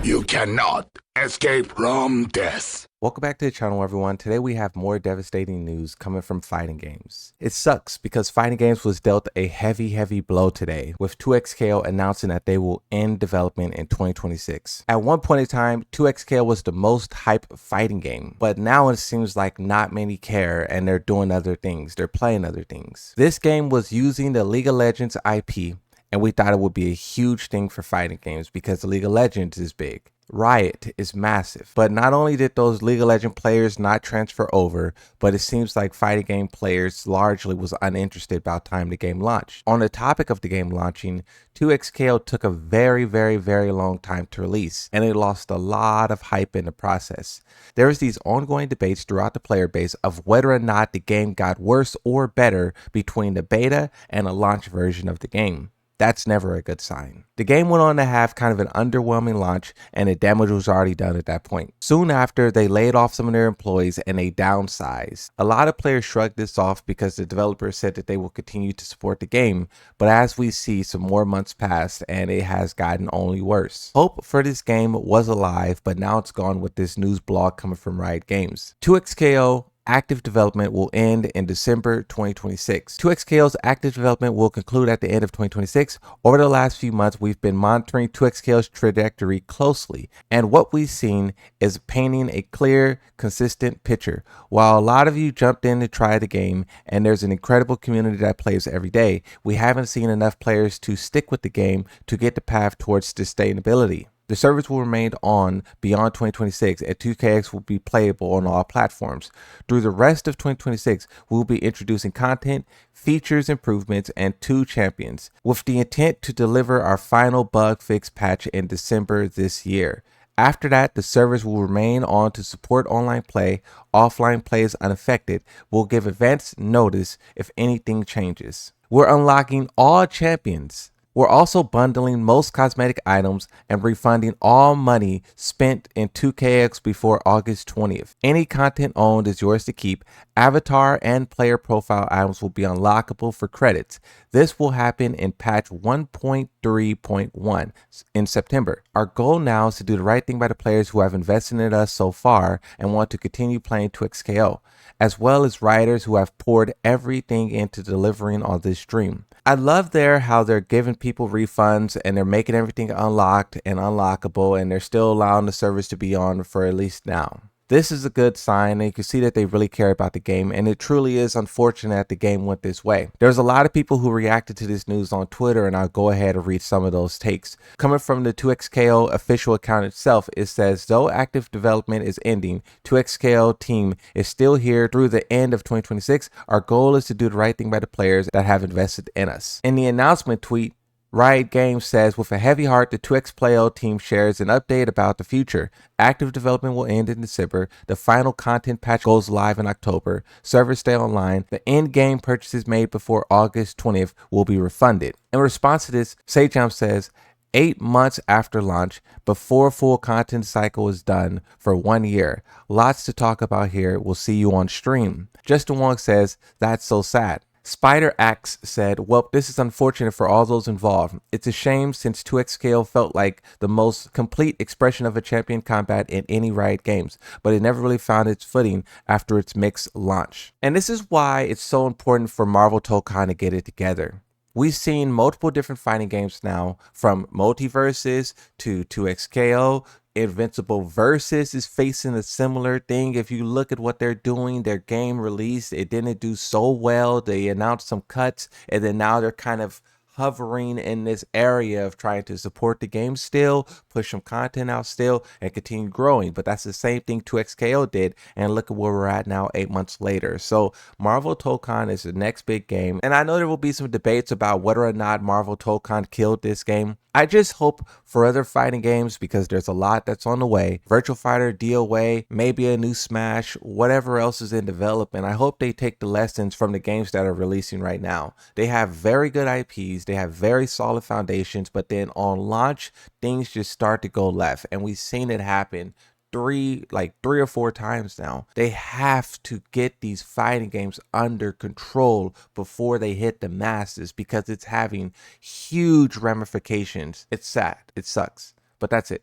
You cannot escape from death. Welcome back to the channel, everyone. Today we have more devastating news coming from fighting games. It sucks because fighting games was dealt a heavy blow today, with 2XKO announcing that they will end development in 2026. At one point in time, 2XKO was the most hyped fighting game, but now it seems like not many care and they're doing other things. They're playing other things. This game was using the League of Legends IP, and we thought it would be a huge thing for fighting games because the League of Legends is big. Riot is massive, but not only did those League of Legends players not transfer over, but it seems like fighting game players largely was uninterested about time the game launched. On the topic of the game launching, 2XKO took a very long time to release, and it lost a lot of hype in the process. There was these ongoing debates throughout the player base of whether or not the game got worse or better between the beta and a launch version of the game. That's never a good sign. The game went on to have kind of an underwhelming launch, and the damage was already done at that point. Soon after, they laid off some of their employees and they downsized. A lot of players shrugged this off because the developers said that they will continue to support the game, but as we see, some more months passed and it has gotten only worse. Hope for this game was alive, but now it's gone with this news blog coming from Riot Games. 2XKO active development will end in December 2026. 2XKO's active development will conclude at the end of 2026. Over the last few months, we've been monitoring 2XKO's trajectory closely, and what we've seen is painting a clear, consistent picture. While a lot of you jumped in to try the game, and there's an incredible community that plays every day, we haven't seen enough players to stick with the game to get the path towards sustainability. The service will remain on beyond 2026, and 2KX will be playable on all platforms. Through the rest of 2026, we will be introducing content, features improvements, and 2 champions, with the intent to deliver our final bug fix patch in December this year. After that, the service will remain on to support online play. Offline play is unaffected. We'll give advance notice if anything changes. We're unlocking all champions. We're also bundling most cosmetic items and refunding all money spent in 2KX before August 20th. Any content owned is yours to keep. Avatar and player profile items will be unlockable for credits. This will happen in patch 1.3.1 in September. Our goal now is to do the right thing by the players who have invested in us so far and want to continue playing 2XKO, as well as writers who have poured everything into delivering on this dream. I love how they're giving people refunds and they're making everything unlocked and unlockable, and they're still allowing the service to be on for at least now. This is a good sign, and you can see that they really care about the game, and it truly is unfortunate that the game went this way. There's a lot of people who reacted to this news on Twitter, and I'll go ahead and read some of those takes. Coming from the 2XKO official account itself, it says, though active development is ending, 2XKO team is still here through the end of 2026. Our goal is to do the right thing by the players that have invested in us. In the announcement tweet, Riot Games says, with a heavy heart, the 2XKO team shares an update about the future. Active development will end in December. The final content patch goes live in October. Servers stay online. The in-game purchases made before August 20th will be refunded. In response to this, Sejam says, 8 months after launch, before full content cycle is done for 1 year. Lots to talk about here. We'll see you on stream. Justin Wong says, that's so sad. Spider Axe said, well, this is unfortunate for all those involved. It's a shame since 2XKO felt like the most complete expression of a champion combat in any Riot games, but it never really found its footing after its mixed launch. And this is why it's so important for Marvel Tokon to get it together. We've seen multiple different fighting games now, from Multiverses to 2XKO. Invincible Versus is facing a similar thing. If you look at what they're doing, their game release, it didn't do so well. They announced some cuts, and then now they're kind of hovering in this area of trying to support the game still, push some content out still, and continue growing. But that's the same thing 2XKO did, and look at where we're at now 8 months later. So Marvel Tokon is the next big game, and I know there will be some debates about whether or not Marvel Tokon killed this game. I just hope for other fighting games, because there's a lot that's on the way. Virtual Fighter, DOA, maybe a new Smash, whatever else is in development. I hope they take the lessons from the games that are releasing right now. They have very good IPs, they have very solid foundations, but then on launch, things just start to go left. And we've seen it happen three or four times now. They have to get these fighting games under control before they hit the masses, because it's having huge ramifications. It's sad. It sucks. But that's it.